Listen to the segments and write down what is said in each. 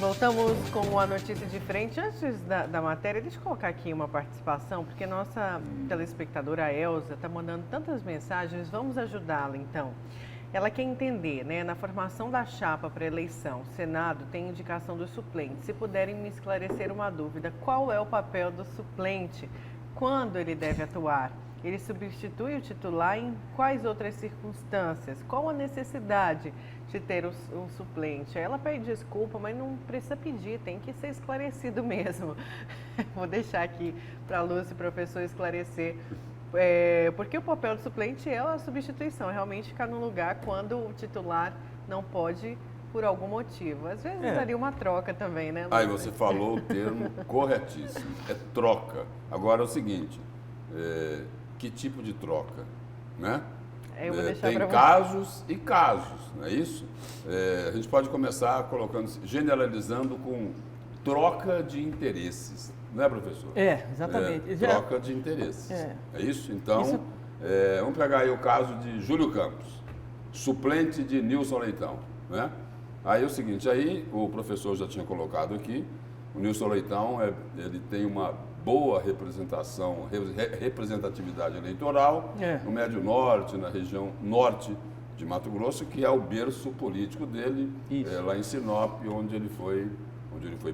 Voltamos com a notícia de frente. Antes da matéria, deixa eu colocar aqui uma participação, porque nossa telespectadora Elza está mandando tantas mensagens. Vamos ajudá-la, então. Ela quer entender, né, na formação da chapa para eleição, Senado tem indicação dos suplentes. Se puderem me esclarecer uma dúvida, qual é o papel do suplente? Quando ele deve atuar? Ele substitui o titular em quais outras circunstâncias? Qual a necessidade de ter um suplente? Ela pede desculpa, mas não precisa pedir, tem que ser esclarecido mesmo. Vou deixar aqui para a Lúcia, professor, esclarecer. Porque o papel do suplente é a substituição, realmente ficar no lugar quando o titular não pode por algum motivo. Às vezes daria uma troca também, né, Lúcia? Aí você falou o termo corretíssimo, é troca. Agora é o seguinte, que tipo de troca, né? Eu vou deixar tem casos e casos, não é isso? A gente pode começar generalizando com troca de interesses, não é, professor? Exatamente. Troca de interesses, é isso? Então, vamos pegar aí o caso de Júlio Campos, suplente de Nilson Leitão, né? Aí é o seguinte, aí o professor já tinha colocado aqui, o Nilson Leitão, ele tem uma boa representatividade eleitoral no Médio Norte, na região norte de Mato Grosso, que é o berço político dele, lá em Sinop, onde ele foi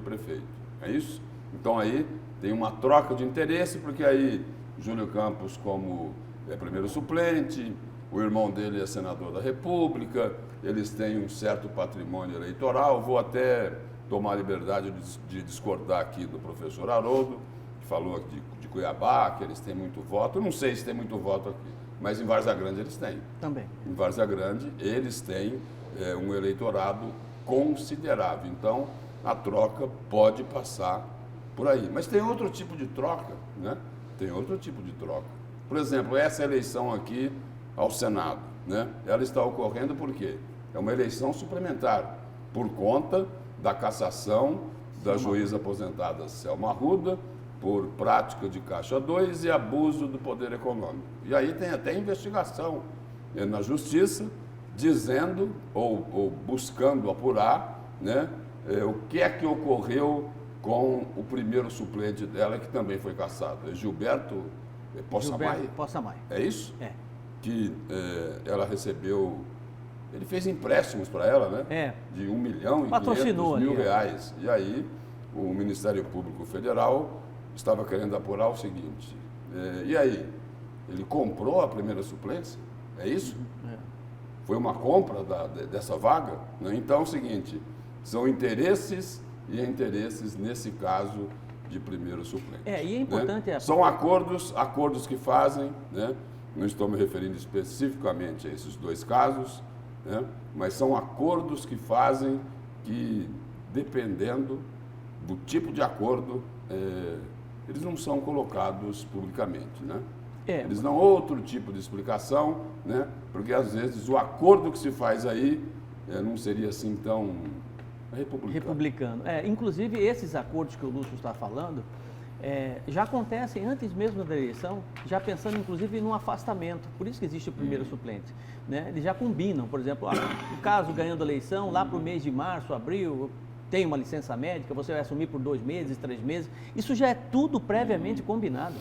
prefeito. É isso? Então aí tem uma troca de interesse, porque aí Júlio Campos, como primeiro suplente, o irmão dele é senador da República, eles têm um certo patrimônio eleitoral. Vou até tomar a liberdade de discordar aqui do professor Haroldo, que falou de Cuiabá, que eles têm muito voto. Eu não sei se tem muito voto aqui, mas em Várzea Grande eles têm. Também. Em Várzea Grande eles têm um eleitorado considerável. Então, a troca pode passar por aí. Mas tem outro tipo de troca, né? Tem outro tipo de troca. Por exemplo, essa eleição aqui ao Senado, né? Ela está ocorrendo por quê? É uma eleição suplementar, por conta da cassação da juíza aposentada Selma Arruda, por prática de Caixa 2 e abuso do poder econômico. E aí tem até investigação na Justiça, dizendo ou buscando apurar, né, o que é que ocorreu com o primeiro suplente dela, que também foi cassado, Gilberto Possamay. Possamay. É isso? É. Que ela recebeu, ele fez empréstimos para ela, né? De 1 milhão e 500 mil reais. E aí o Ministério Público Federal estava querendo apurar o seguinte, e aí, ele comprou a primeira suplência? É isso? Foi uma compra dessa vaga? Né? Então é o seguinte, são interesses e interesses, nesse caso, de primeiro suplente. E é importante... Né? São acordos que fazem, né? Não estou me referindo especificamente a esses dois casos, né? Mas são acordos que fazem que, dependendo do tipo de acordo, eles não são colocados publicamente, né? Eles dão outro tipo de explicação, né? Porque às vezes o acordo que se faz aí não seria assim tão republicano. Inclusive esses acordos que o Lúcio está falando já acontecem antes mesmo da eleição, já pensando inclusive no afastamento. Por isso que existe o primeiro suplente, né? Eles já combinam, por exemplo, o caso ganhando a eleição lá para o mês de março, abril, tem uma licença médica, você vai assumir por 2 meses, 3 meses. Isso já é tudo previamente combinado.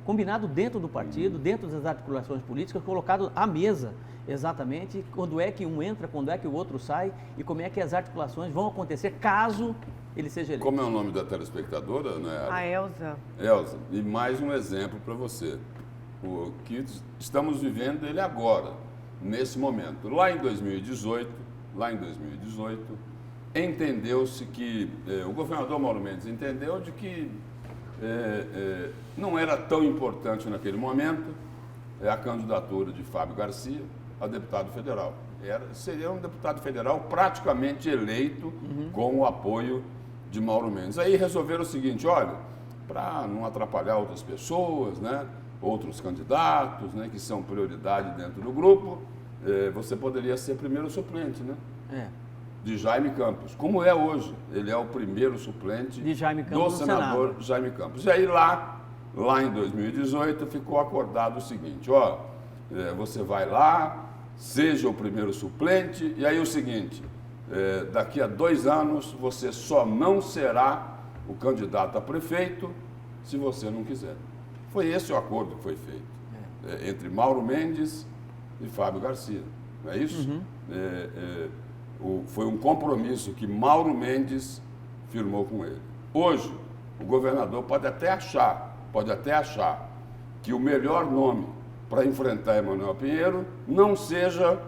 Combinado dentro do partido, dentro das articulações políticas, colocado à mesa exatamente quando é que um entra, quando é que o outro sai e como é que as articulações vão acontecer caso ele seja eleito. Como é o nome da telespectadora, né? A Elza. Elza, e mais um exemplo para você. O que estamos vivendo ele agora, nesse momento. Lá em 2018, entendeu-se que, o governador Mauro Mendes entendeu de que não era tão importante naquele momento a candidatura de Fábio Garcia a deputado federal. Seria um deputado federal praticamente eleito com o apoio de Mauro Mendes. Aí resolveram o seguinte, olha, para não atrapalhar outras pessoas, né, outros candidatos, né, que são prioridade dentro do grupo, você poderia ser primeiro suplente, né? De Jaime Campos, como é hoje. Ele é o primeiro suplente do senador Jaime Campos. E aí lá em 2018 ficou acordado o seguinte, você vai lá, seja o primeiro suplente, e aí o seguinte, daqui a 2 anos você só não será o candidato a prefeito se você não quiser. Foi esse o acordo que foi feito entre Mauro Mendes e Fábio Garcia, não é isso? Foi um compromisso que Mauro Mendes firmou com ele. Hoje, o governador pode até achar que o melhor nome para enfrentar Emanuel Pinheiro não seja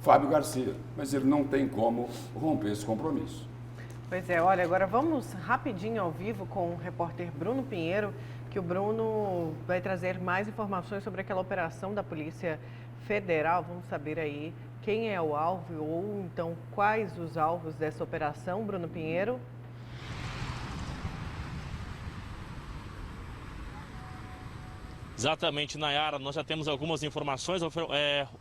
Fábio Garcia, mas ele não tem como romper esse compromisso. Pois é, olha, agora vamos rapidinho ao vivo com o repórter Bruno Pinheiro, que o Bruno vai trazer mais informações sobre aquela operação da Polícia Federal. Vamos saber aí quem é o alvo ou então quais os alvos dessa operação, Bruno Pinheiro. Exatamente, Nayara, nós já temos algumas informações.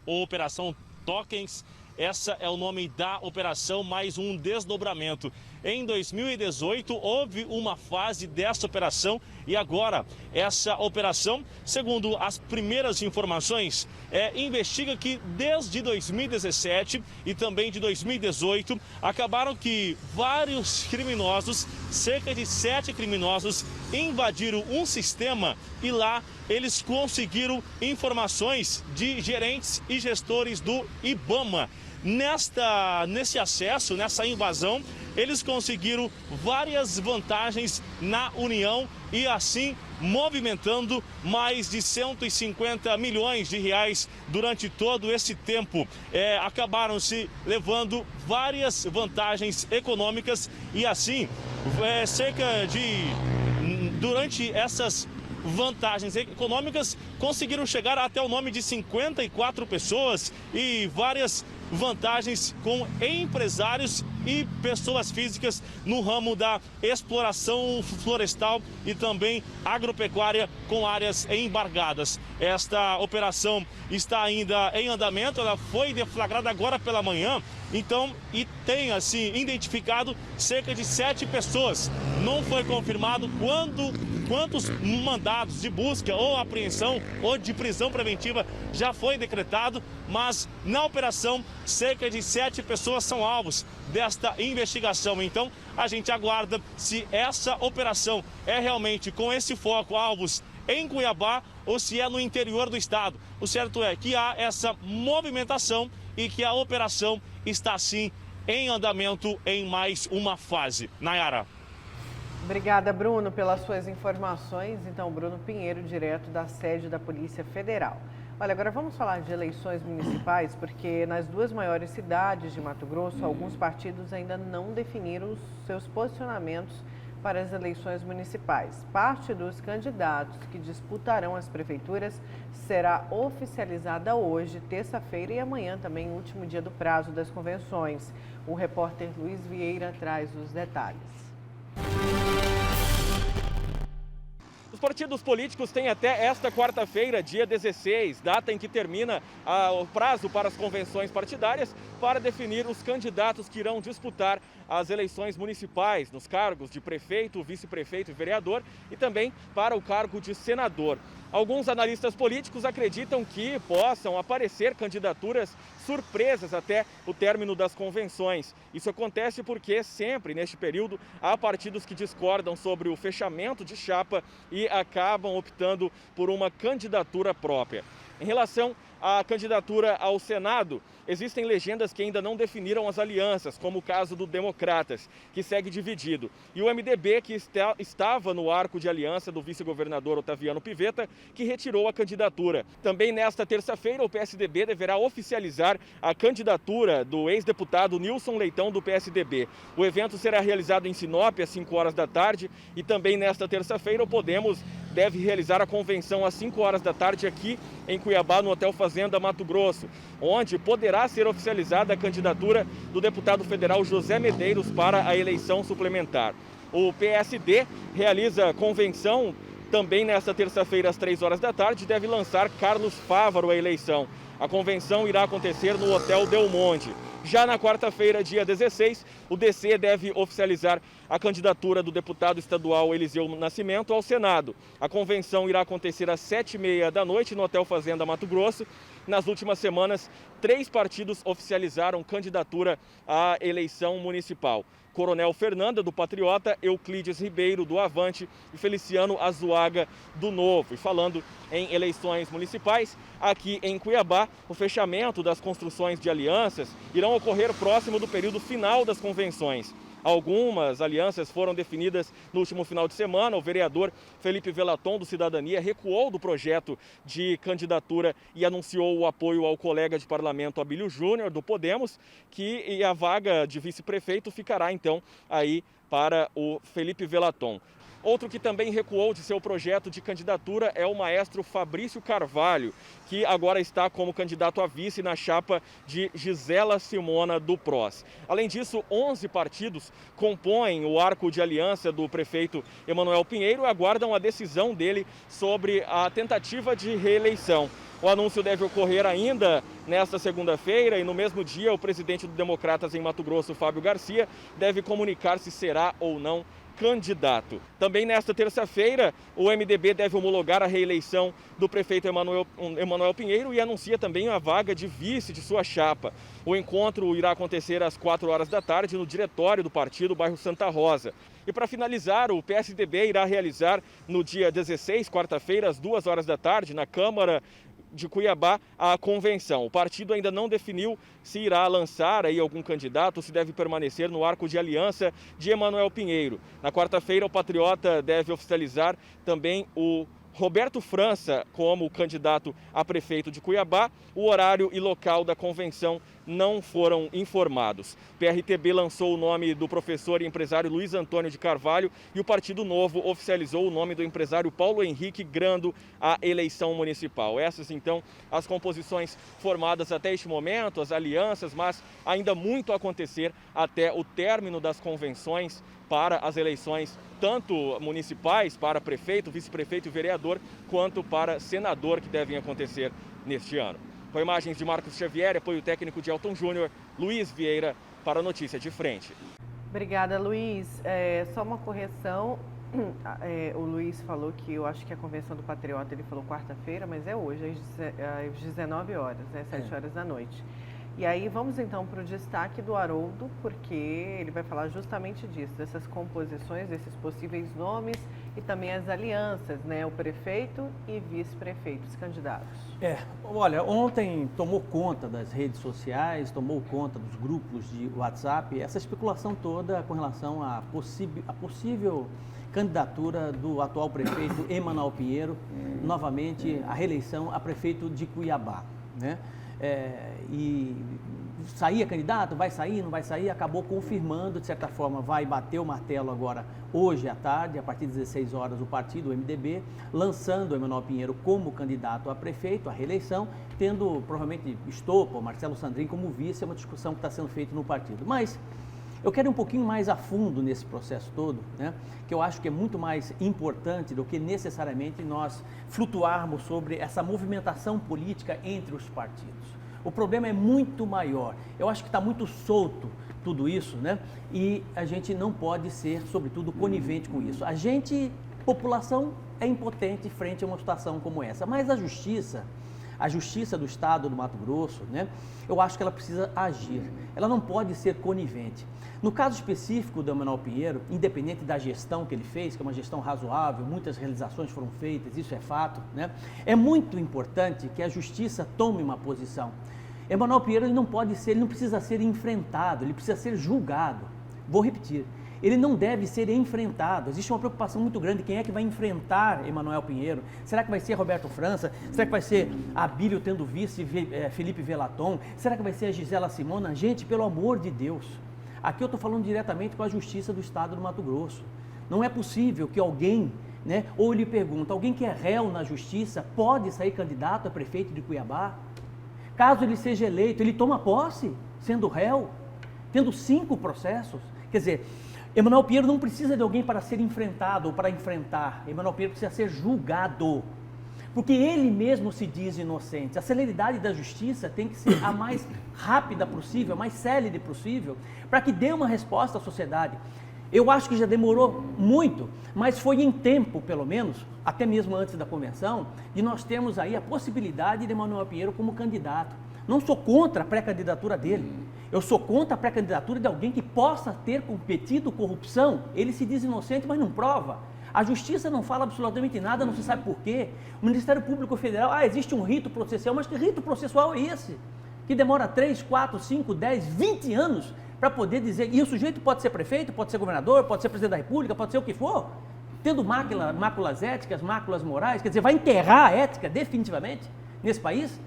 Operação Tokens, essa é o nome da operação, mais um desdobramento. Em 2018, houve uma fase dessa operação e agora essa operação, segundo as primeiras informações, investiga que desde 2017 e também de 2018, acabaram que vários criminosos, cerca de 7 criminosos, invadiram um sistema e lá eles conseguiram informações de gerentes e gestores do IBAMA. Nesse acesso, nessa invasão, eles conseguiram várias vantagens na União e assim movimentando mais de 150 milhões de reais durante todo esse tempo. Acabaram se levando várias vantagens econômicas e assim, durante essas vantagens econômicas, conseguiram chegar até o nome de 54 pessoas e várias vantagens com empresários e pessoas físicas no ramo da exploração florestal e também agropecuária com áreas embargadas. Esta operação está ainda em andamento, ela foi deflagrada agora pela manhã, então, e tem assim identificado cerca de 7 pessoas. Não foi confirmado quantos mandados de busca ou apreensão ou de prisão preventiva já foi decretado, mas na operação cerca de 7 pessoas são alvos desta investigação. Então a gente aguarda se essa operação é realmente com esse foco alvos em Cuiabá ou se é no interior do estado. O certo é que há essa movimentação e que a operação está sim em andamento em mais uma fase. Nayara. Obrigada, Bruno, pelas suas informações. Então, Bruno Pinheiro, direto da sede da Polícia Federal. Olha, agora vamos falar de eleições municipais, porque nas 2 maiores cidades de Mato Grosso, alguns partidos ainda não definiram os seus posicionamentos para as eleições municipais. Parte dos candidatos que disputarão as prefeituras será oficializada hoje, terça-feira, e amanhã também, o último dia do prazo das convenções. O repórter Luiz Vieira traz os detalhes. Os partidos políticos têm até esta quarta-feira, dia 16, data em que termina o prazo para as convenções partidárias, para definir os candidatos que irão disputar as eleições municipais nos cargos de prefeito, vice-prefeito e vereador e também para o cargo de senador. Alguns analistas políticos acreditam que possam aparecer candidaturas surpresas até o término das convenções. Isso acontece porque sempre neste período há partidos que discordam sobre o fechamento de chapa e acabam optando por uma candidatura própria. Em relação à candidatura ao Senado, existem legendas que ainda não definiram as alianças, como o caso do Democratas, que segue dividido. E o MDB, que estava no arco de aliança do vice-governador Otaviano Pivetta, que retirou a candidatura. Também nesta terça-feira, o PSDB deverá oficializar a candidatura do ex-deputado Nilson Leitão, do PSDB. O evento será realizado em Sinop, às 5 horas da tarde, e também nesta terça-feira o Podemos deve realizar a convenção às 5 horas da tarde aqui em Cuiabá, no Hotel Fazenda Mato Grosso, onde poderá ser oficializada a candidatura do deputado federal José Medeiros para a eleição suplementar. O PSD realiza convenção também nesta terça-feira às 3 horas da tarde e deve lançar Carlos Fávaro à eleição. A convenção irá acontecer no Hotel Del Monte. Já na quarta-feira, dia 16, o DC deve oficializar a candidatura do deputado estadual Eliseu Nascimento ao Senado. A convenção irá acontecer às 7h30 da noite no Hotel Fazenda Mato Grosso. Nas últimas semanas, 3 partidos oficializaram candidatura à eleição municipal. Coronel Fernanda, do Patriota, Euclides Ribeiro, do Avante e Feliciano Azuaga, do Novo. E falando em eleições municipais, aqui em Cuiabá, o fechamento das construções de alianças irão ocorrer próximo do período final das convenções. Algumas alianças foram definidas no último final de semana. O vereador Felipe Velaton, do Cidadania, recuou do projeto de candidatura e anunciou o apoio ao colega de parlamento Abílio Júnior, do Podemos, que a vaga de vice-prefeito ficará, então, aí para o Felipe Velaton. Outro que também recuou de seu projeto de candidatura é o maestro Fabrício Carvalho, que agora está como candidato a vice na chapa de Gisela Simona do PROS. Além disso, 11 partidos compõem o arco de aliança do prefeito Emanuel Pinheiro e aguardam a decisão dele sobre a tentativa de reeleição. O anúncio deve ocorrer ainda nesta segunda-feira e no mesmo dia o presidente do Democratas em Mato Grosso, Fábio Garcia, deve comunicar se será ou não candidato. Também nesta terça-feira, o MDB deve homologar a reeleição do prefeito Emanuel Pinheiro e anuncia também a vaga de vice de sua chapa. O encontro irá acontecer às 4h da tarde no diretório do partido, bairro Santa Rosa. E para finalizar, o PSDB irá realizar no dia 16, quarta-feira, às 2h da tarde, na Câmara de Cuiabá, a convenção. O partido ainda não definiu se irá lançar aí algum candidato ou se deve permanecer no arco de aliança de Emanuel Pinheiro. Na quarta-feira, o Patriota deve oficializar também o Roberto França como candidato a prefeito de Cuiabá. O horário e local da convenção não foram informados. O PRTB lançou o nome do professor e empresário Luiz Antônio de Carvalho e o Partido Novo oficializou o nome do empresário Paulo Henrique Grando à eleição municipal. Essas, então, as composições formadas até este momento, as alianças, mas ainda muito a acontecer até o término das convenções para as eleições, tanto municipais, para prefeito, vice-prefeito e vereador, quanto para senador, que devem acontecer neste ano. Com imagens de Marcos Xavier, apoio técnico de Elton Júnior, Luiz Vieira, para a Notícia de Frente. Obrigada, Luiz. Só uma correção. O Luiz falou que eu acho que a convenção do Patriota, ele falou quarta-feira, mas é hoje, às 19h, né, 7h da noite. E aí vamos então para o destaque do Haroldo, porque ele vai falar justamente disso, dessas composições, desses possíveis nomes e também as alianças, né? O prefeito e vice-prefeitos candidatos. Olha, ontem tomou conta das redes sociais, tomou conta dos grupos de WhatsApp, essa especulação toda com relação à possível candidatura do atual prefeito Emanuel Pinheiro, novamente a reeleição a prefeito de Cuiabá, né? E saía candidato, vai sair, não vai sair, acabou confirmando, de certa forma, vai bater o martelo agora, hoje à tarde, a partir das 16h, o partido, o MDB, lançando o Emanuel Pinheiro como candidato a prefeito, a reeleição, tendo provavelmente Estopa, Marcelo Sandrin como vice, é uma discussão que está sendo feita no partido. Mas eu quero ir um pouquinho mais a fundo nesse processo todo, né? Que eu acho que é muito mais importante do que necessariamente nós flutuarmos sobre essa movimentação política entre os partidos. O problema é muito maior. Eu acho que está muito solto tudo isso, né? E a gente não pode ser, sobretudo, conivente com isso. A gente, população, é impotente frente a uma situação como essa, mas a justiça do Estado do Mato Grosso, né? Eu acho que ela precisa agir. Ela não pode ser conivente. No caso específico do Emanuel Pinheiro, independente da gestão que ele fez, que é uma gestão razoável, muitas realizações foram feitas, isso é fato, né? É muito importante que a justiça tome uma posição. Emanuel Pinheiro ele não precisa ser enfrentado, ele precisa ser julgado. Vou repetir. Ele não deve ser enfrentado. Existe uma preocupação muito grande. Quem é que vai enfrentar Emanuel Pinheiro? Será que vai ser Roberto França? Será que vai ser Abílio tendo vice Felipe Velaton? Será que vai ser a Gisela Simona? Gente, pelo amor de Deus. Aqui eu estou falando diretamente com a Justiça do Estado do Mato Grosso. Não é possível que alguém, né, ou lhe pergunta, alguém que é réu na Justiça pode sair candidato a prefeito de Cuiabá? Caso ele seja eleito, ele toma posse sendo réu, tendo 5 processos? Quer dizer, Emanuel Pinheiro não precisa de alguém para ser enfrentado ou para enfrentar. Emanuel Pinheiro precisa ser julgado. porque ele mesmo se diz inocente. A celeridade da justiça tem que ser a mais rápida possível, a mais célere possível, para que dê uma resposta à sociedade. Eu acho que já demorou muito, mas foi em tempo, pelo menos, até mesmo antes da convenção, de nós termos aí a possibilidade de Emanuel Pinheiro como candidato. Não sou contra a pré-candidatura dele, eu sou contra a pré-candidatura de alguém que possa ter cometido corrupção. Ele se diz inocente, mas não prova. A justiça não fala absolutamente nada, não se sabe por quê. O Ministério Público Federal, existe um rito processual, mas que rito processual é esse? Que demora 3, 4, 5, 10, 20 anos para poder dizer, e o sujeito pode ser prefeito, pode ser governador, pode ser presidente da República, pode ser o que for, tendo máculas éticas, máculas morais, quer dizer, vai enterrar a ética definitivamente nesse país?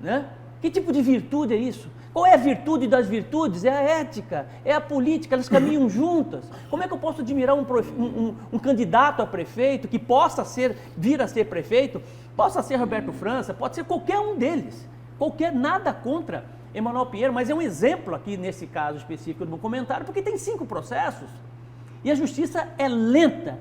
Né? Que tipo de virtude é isso? Qual é a virtude das virtudes? É a ética, é a política, elas caminham juntas. Como é que eu posso admirar um candidato a prefeito que possa vir a ser prefeito, possa ser Roberto França, pode ser qualquer um deles, nada contra Emanuel Pinheiro, mas é um exemplo aqui nesse caso específico do meu comentário, porque tem 5 processos e a justiça é lenta.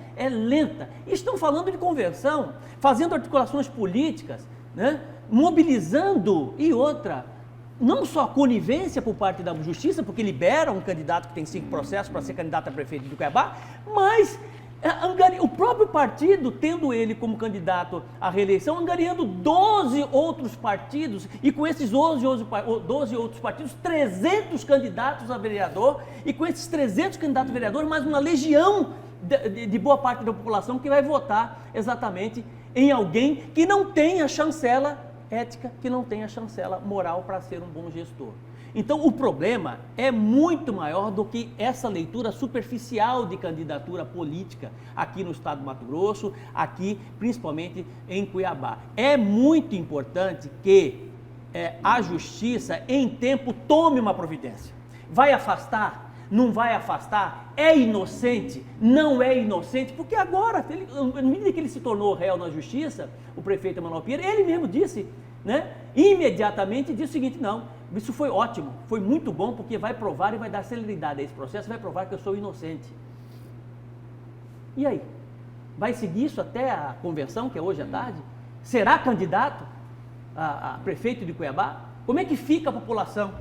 E estão falando de conversão, fazendo articulações políticas, né? Mobilizando e outra, não só a conivência por parte da justiça, porque libera um candidato que tem 5 processos para ser candidato a prefeito de Cuiabá, mas o próprio partido, tendo ele como candidato à reeleição, angariando 12 outros partidos, e com esses 12 outros partidos, 300 candidatos a vereador, e com esses 300 candidatos a vereador, mais uma legião de boa parte da população que vai votar exatamente em alguém que não tem a chancela ética, que não tem a chancela moral para ser um bom gestor. Então, o problema é muito maior do que essa leitura superficial de candidatura política aqui no estado do Mato Grosso, aqui principalmente em Cuiabá. É muito importante que a justiça, em tempo, tome uma providência. Vai afastar? Não vai afastar? É inocente? Não é inocente? Porque agora, na medida que ele se tornou réu na justiça, o prefeito Emanuel Pinheiro, ele mesmo disse, né, imediatamente disse o seguinte: não, isso foi ótimo, foi muito bom, porque vai provar e vai dar celeridade a esse processo, vai provar que eu sou inocente. E aí? Vai seguir isso até a convenção, que é hoje à tarde? Será candidato a prefeito de Cuiabá? Como é que fica a população?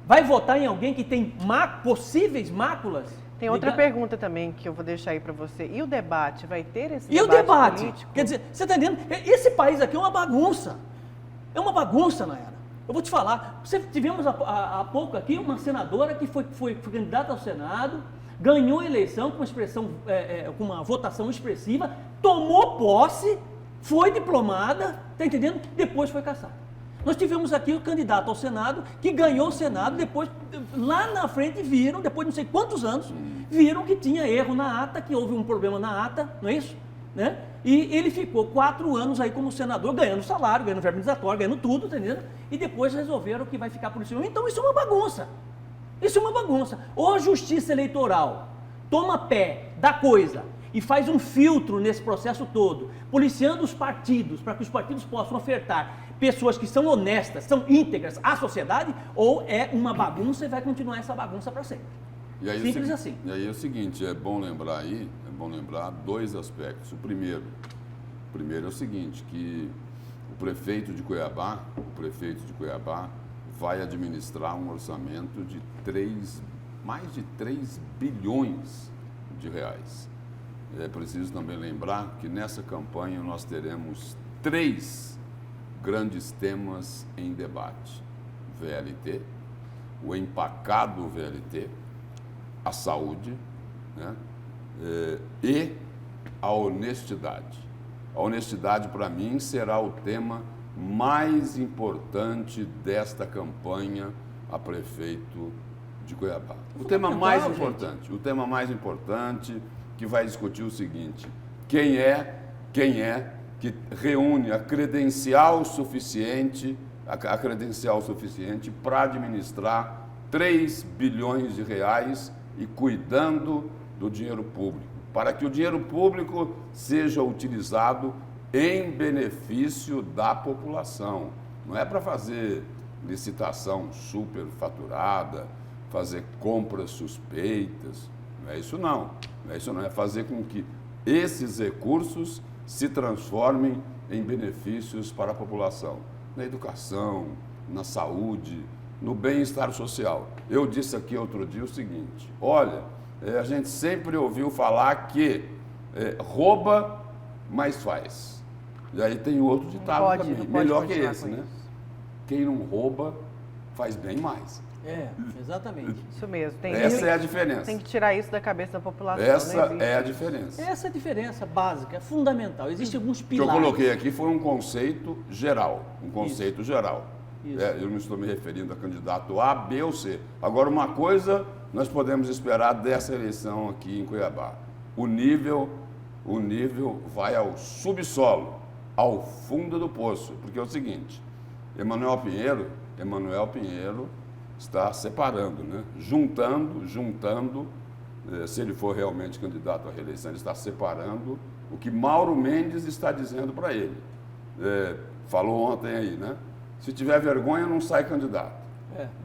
Vai votar em alguém que tem possíveis máculas? Tem outra pergunta também que eu vou deixar aí para você. E o debate? Vai ter esse debate? E o debate? Político? Quer dizer, você está entendendo? Esse país aqui é uma bagunça. É uma bagunça, Nayara. Eu vou te falar. Tivemos há pouco aqui uma senadora que foi candidata ao Senado, ganhou a eleição com com uma votação expressiva, tomou posse, foi diplomada, está entendendo? Depois foi cassada. Nós tivemos aqui o candidato ao Senado, que ganhou o Senado, depois, lá na frente, viram, depois de não sei quantos anos, viram que tinha erro na ata, que houve um problema na ata, não é isso? Né? E ele ficou 4 anos aí como senador, ganhando salário, ganhando verba indenizatória, ganhando tudo, tá entendendo? E depois resolveram que vai ficar por isso. Então isso é uma bagunça. Isso é uma bagunça. Ou a justiça eleitoral toma pé da coisa e faz um filtro nesse processo todo, policiando os partidos, para que os partidos possam ofertar pessoas que são honestas, são íntegras à sociedade, ou é uma bagunça e vai continuar essa bagunça para sempre. E aí, simples assim. E aí é o seguinte, é bom lembrar 2 aspectos. O primeiro é o seguinte, que o prefeito de Cuiabá vai administrar um orçamento de mais de 3 bilhões de reais. É preciso também lembrar que nessa campanha nós teremos 3 grandes temas em debate: VLT, o empacado VLT, a saúde, né, e a honestidade. A honestidade, para mim, será o tema mais importante desta campanha a prefeito de Cuiabá. O tema mais importante que vai discutir o seguinte: quem é que reúne a credencial suficiente para administrar 3 bilhões de reais e cuidando do dinheiro público, para que o dinheiro público seja utilizado em benefício da população. Não é para fazer licitação superfaturada, fazer compras suspeitas, não é isso não. É fazer com que esses recursos se transformem em benefícios para a população, na educação, na saúde, no bem-estar social. Eu disse aqui outro dia o seguinte, olha, a gente sempre ouviu falar que rouba, mas faz. E aí tem outro ditado também, melhor que esse, né? Quem não rouba, faz bem mais. Exatamente. Isso mesmo. Essa é a diferença. Tem que tirar isso da cabeça da população. Essa é a diferença. Essa é a diferença básica, fundamental. Existem alguns O que pilares. eu coloquei aqui foi um conceito geral. Um conceito geral. Isso. Eu não estou me referindo a candidato A, B ou C. Agora, uma coisa nós podemos esperar dessa eleição aqui em Cuiabá. O nível vai ao subsolo, ao fundo do poço. Porque é o seguinte, Emanuel Pinheiro está separando, né? Juntando, se ele for realmente candidato à reeleição, ele está separando o que Mauro Mendes está dizendo para ele. Falou ontem aí, né? Se tiver vergonha, não sai candidato.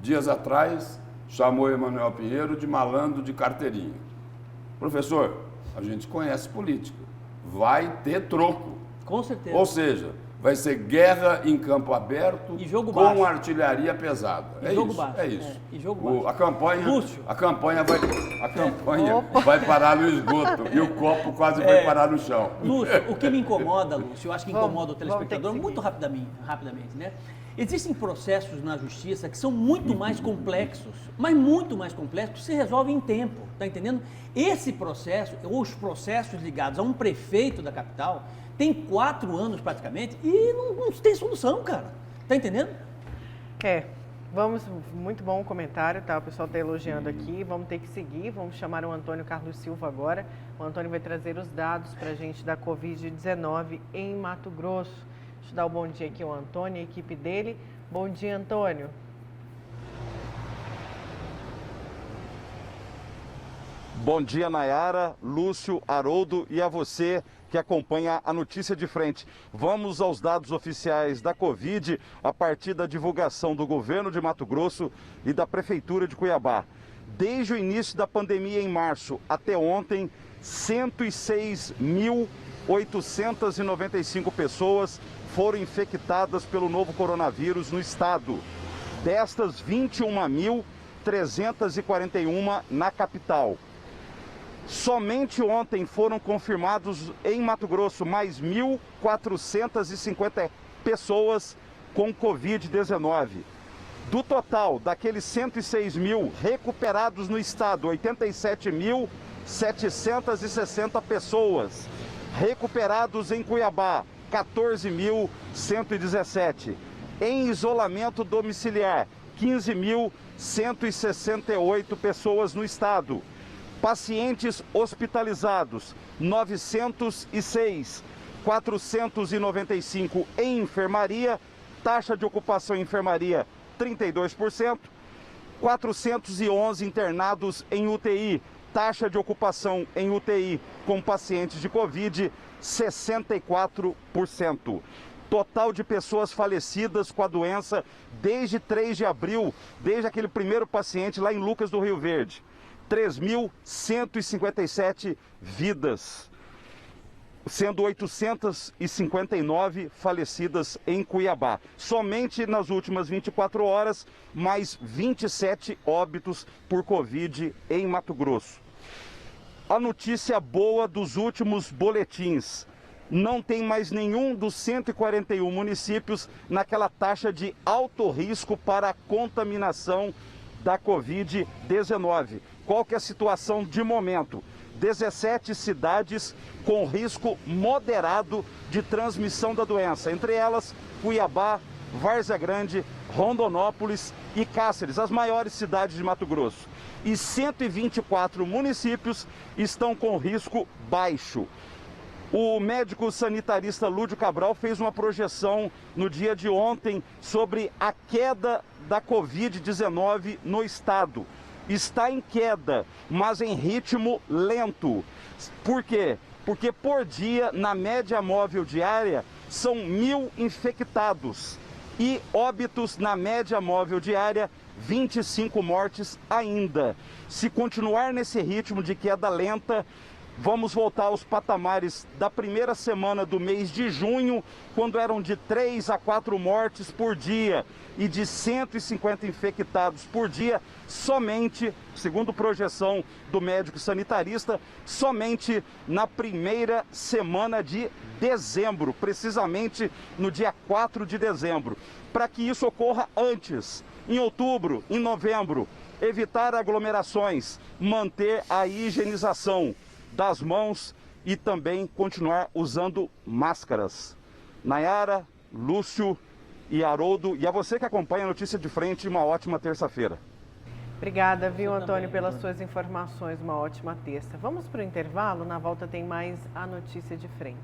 Dias atrás, chamou Emanuel Pinheiro de malandro de carteirinha. Professor, a gente conhece política. Vai ter troco. Com certeza. Ou seja, vai ser guerra em campo aberto E jogo com baixo. artilharia pesada. E jogo baixo. É isso. E jogo baixo. A campanha vai parar no esgoto e o copo quase vai parar no chão. Lúcio, o que me incomoda, Lúcio, eu acho que incomoda o Vamos ter telespectador que muito rapidamente, né? Existem processos na justiça que são muito mais complexos, mas muito mais complexos, que se resolvem em tempo, tá entendendo? Esse processo, ou os processos ligados a um prefeito da capital, tem 4 anos praticamente e não tem solução, cara. Tá entendendo? Muito bom o comentário, tá? O pessoal está elogiando aqui, vamos ter que seguir, vamos chamar o Antônio Carlos Silva agora. O Antônio vai trazer os dados para a gente da Covid-19 em Mato Grosso. Deixa eu dar o bom dia aqui ao Antônio e a equipe dele. Bom dia, Antônio. Bom dia, Nayara, Lúcio, Haroldo e a você que acompanha a notícia de frente. Vamos aos dados oficiais da Covid a partir da divulgação do governo de Mato Grosso e da Prefeitura de Cuiabá. Desde o início da pandemia em março até ontem, 106.895 pessoas foram infectadas pelo novo coronavírus no estado. Destas, 21.341 na capital. Somente ontem foram confirmados em Mato Grosso mais 1.450 pessoas com Covid-19. Do total, daqueles 106 mil recuperados no estado, 87.760 pessoas. Recuperados em Cuiabá, 14.117. Em isolamento domiciliar, 15.168 pessoas no estado. Pacientes hospitalizados, 906, 495 em enfermaria, taxa de ocupação em enfermaria 32%, 411 internados em UTI, taxa de ocupação em UTI com pacientes de Covid 64%. Total de pessoas falecidas com a doença desde 3 de abril, desde aquele primeiro paciente lá em Lucas do Rio Verde. 3.157 vidas, sendo 859 falecidas em Cuiabá. Somente nas últimas 24 horas, mais 27 óbitos por Covid em Mato Grosso. A notícia boa dos últimos boletins: não tem mais nenhum dos 141 municípios naquela taxa de alto risco para a contaminação da Covid-19. Qual que é a situação de momento? 17 cidades com risco moderado de transmissão da doença, entre elas Cuiabá, Várzea Grande, Rondonópolis e Cáceres, as maiores cidades de Mato Grosso. E 124 municípios estão com risco baixo. O médico sanitarista Lúdio Cabral fez uma projeção no dia de ontem sobre a queda da Covid-19 no estado. Está em queda, mas em ritmo lento. Por quê? Porque por dia, na média móvel diária, são 1.000 infectados. E óbitos na média móvel diária, 25 mortes ainda. Se continuar nesse ritmo de queda lenta, Vamos voltar aos patamares da primeira semana do mês de junho, quando eram de 3 a 4 mortes por dia e de 150 infectados por dia, somente, segundo projeção do médico sanitarista, somente na primeira semana de dezembro, precisamente no dia 4 de dezembro. Para que isso ocorra antes, em outubro, em novembro, evitar aglomerações, manter a higienização das mãos e também continuar usando máscaras. Nayara, Lúcio e Haroldo, e a você que acompanha a Notícia de Frente, uma ótima terça-feira. Obrigada, viu, Antônio, pelas suas informações. Uma ótima terça. Vamos para o intervalo. Na volta tem mais a Notícia de Frente.